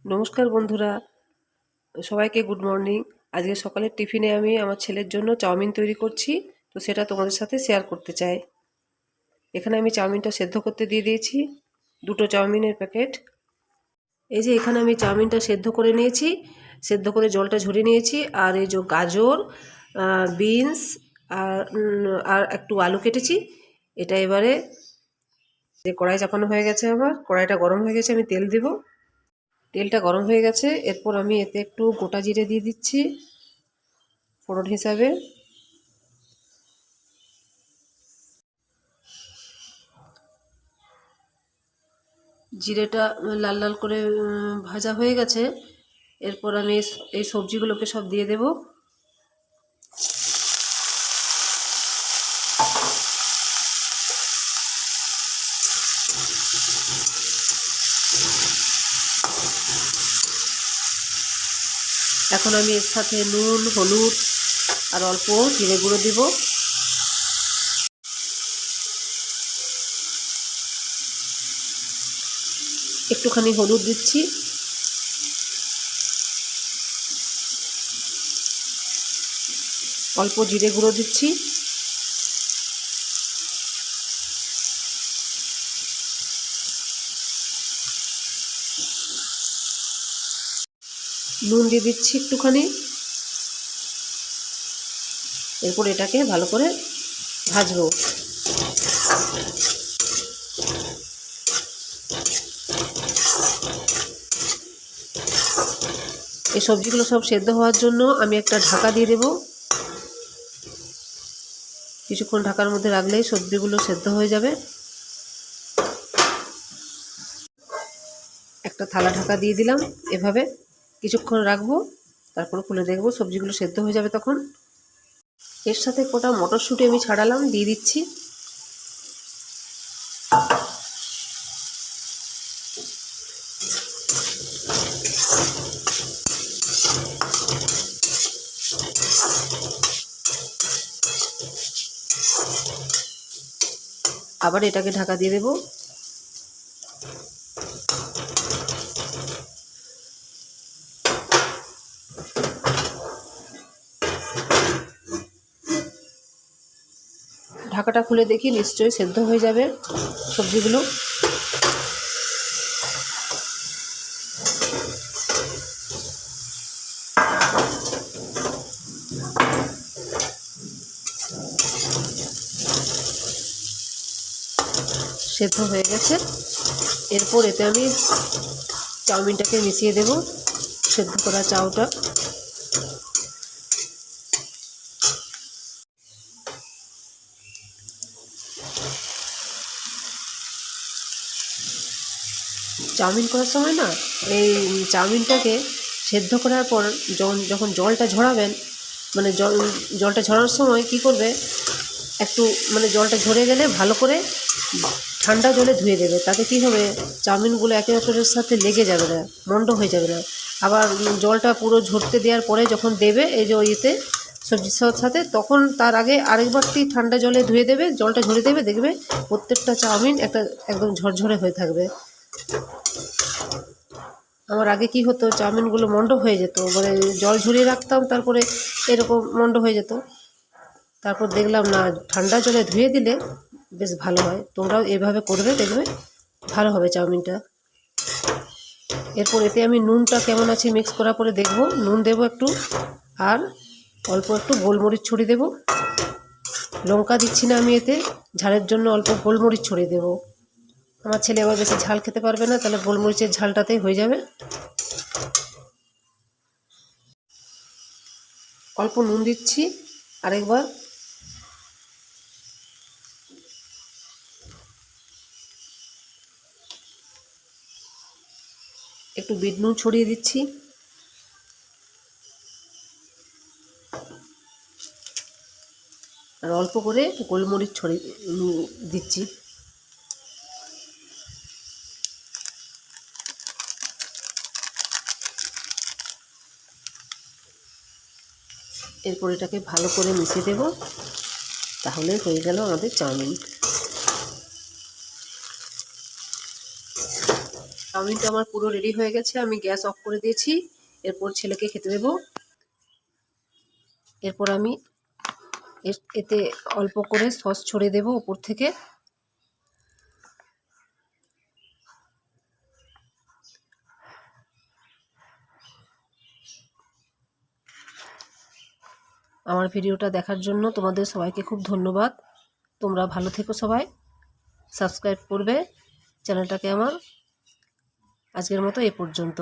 নমস্কার বন্ধুরা, সবাইকে গুড মর্নিং। আজকে সকালের টিফিনে আমি আমার ছেলের জন্য চাউমিন তৈরি করছি, তো সেটা তোমাদের সাথে শেয়ার করতে চাই। এখানে আমি চাউমিনটা সেদ্ধ করতে দিয়ে দিয়েছি, 2টো চাউমিনের প্যাকেট। এই যে এখানে আমি চাউমিনটা সেদ্ধ করে নিয়েছি, সেদ্ধ করে জলটা ঝরিয়ে নিয়েছি। আর এই যে গাজর, বিনস আর একটু আলু কেটেছি। এটা এবারে যে কড়াই চাপানো হয়ে গেছে, আমার কড়াইটা গরম হয়ে গেছে, আমি তেল দেব। তেলটা গরম হয়ে গেছে, এরপর আমি এতে একটু গোটা জিরে দিয়ে দিচ্ছি ফোড়ন হিসাবে। জিরেটা লাল লাল করে ভাজা হয়ে গেছে, এরপর আমি এই সবজিগুলোকে সব দিয়ে দেব। এখন আমি এর সাথে নুন, হলুদ আর অল্প জিরে গুঁড়ো দিব। একটুখানি হলুদ দিচ্ছি, অল্প জিরে গুঁড়ো দিচ্ছি, নুন দিয়ে দিচ্ছি একটুখানি। এরপর এটাকে ভালো করে ভাজবো। এই সবজিগুলো সব সেদ্ধ হওয়ার জন্য আমি একটা ঢাকা দিয়ে দেব। কিছুক্ষণ ঢাকার মধ্যে রাখলেই সবজিগুলো সেদ্ধ হয়ে যাবে। একটা থালা ঢাকা দিয়ে দিলাম, এভাবে কিছুক্ষণ রাখবো, তারপর খুলে দেখবো সবজিগুলো সেদ্ধ হয়ে যাবে তখন। এর সাথে কটা মটরশুঁটি আমি ছাড়ালাম, দিয়ে দিচ্ছি। আবার এটাকে ঢাকা দিয়ে দেব। ঢাকাটা খুলে দেখি, নিশ্চয়ই সেদ্ধ হয়ে যাবে সবজিগুলো। সেদ্ধ হয়ে গেছে, এরপর এতে আমি চাউমিনটাকে মিশিয়ে দেব, সেদ্ধ করা চাউটা। চাউমিন করার সময় না, এই চাউমিনটাকে সেদ্ধ করার পর যখন জলটা ঝরাবেন, মানে জলটা ঝরানোর সময় কি করবে, একটু মানে জলটা ঝরে গেলে ভালো করে ঠান্ডা জলে ধুয়ে দেবে। তাতে কি হবে, চাউমিনগুলো একে অপরের সাথে লেগে যাবে না, মন্ড হয়ে যাবে না। আবার জলটা পুরো ঝরতে দেওয়ার পরে যখন দেবে এই যে ইয়েতে সবজির সাথে, তখন তার আগে আরেকবারটি ঠান্ডা জলে ধুয়ে দেবে, জলটা ঝরে দেবে, দেখবে প্রত্যেকটা চাউমিন একদম ঝরঝরে হয়ে থাকবে। আমার আগে কি হতো, চাউমিনগুলো মন্ড হয়ে যেত, মানে জল ঝরিয়ে রাখতাম, তারপরে এরকম মন্ড হয়ে যেত। তারপর দেখলাম না, ঠান্ডা জলে ধুয়ে দিলে বেশ ভালো হয়। তোমরাও এভাবে করবে, দেখবে ভালো হবে চাউমিনটা। এরপর এতে আমি নুনটা কেমন আছে মিক্স করার পরে দেখব, নুন দেব একটু, আর অল্প একটু গোলমরিচ ছড়িয়ে দেব। লঙ্কা দিচ্ছি না আমি এতে, ঝালের জন্য অল্প গোলমরিচ ছড়িয়ে দেব। আমার ছেলে আবার বেশি ঝাল খেতে পারবে না, তাহলে গোলমরিচের ঝালটাতেই হয়ে যাবে। অল্প নুন দিচ্ছি আরেকবার। একটু বিট নুন ছড়িয়ে দিচ্ছি। আর অল্প করে গোলমরিচ ছড়িয়ে দিচ্ছি। এরপর এটাকে ভালো করে মিশিয়ে দেব, তাহলে হয়ে গেল আমাদের চাউমিন। চাউমিনটা আমার পুরো রেডি হয়ে গেছে, আমি গ্যাস অফ করে দিয়েছি। এরপর ছেলেকে খেতে দেব। এরপর আমি এতে অল্প করে সস ছড়িয়ে দেব উপর থেকে। আমার ভিডিওটা দেখার জন্য তোমাদের সবাইকে খুব ধন্যবাদ। তোমরা ভালো থেকো সবাই, সাবস্ক্রাইব করবে চ্যানেলটাকে আমার। আজকের মতো এ পর্যন্ত।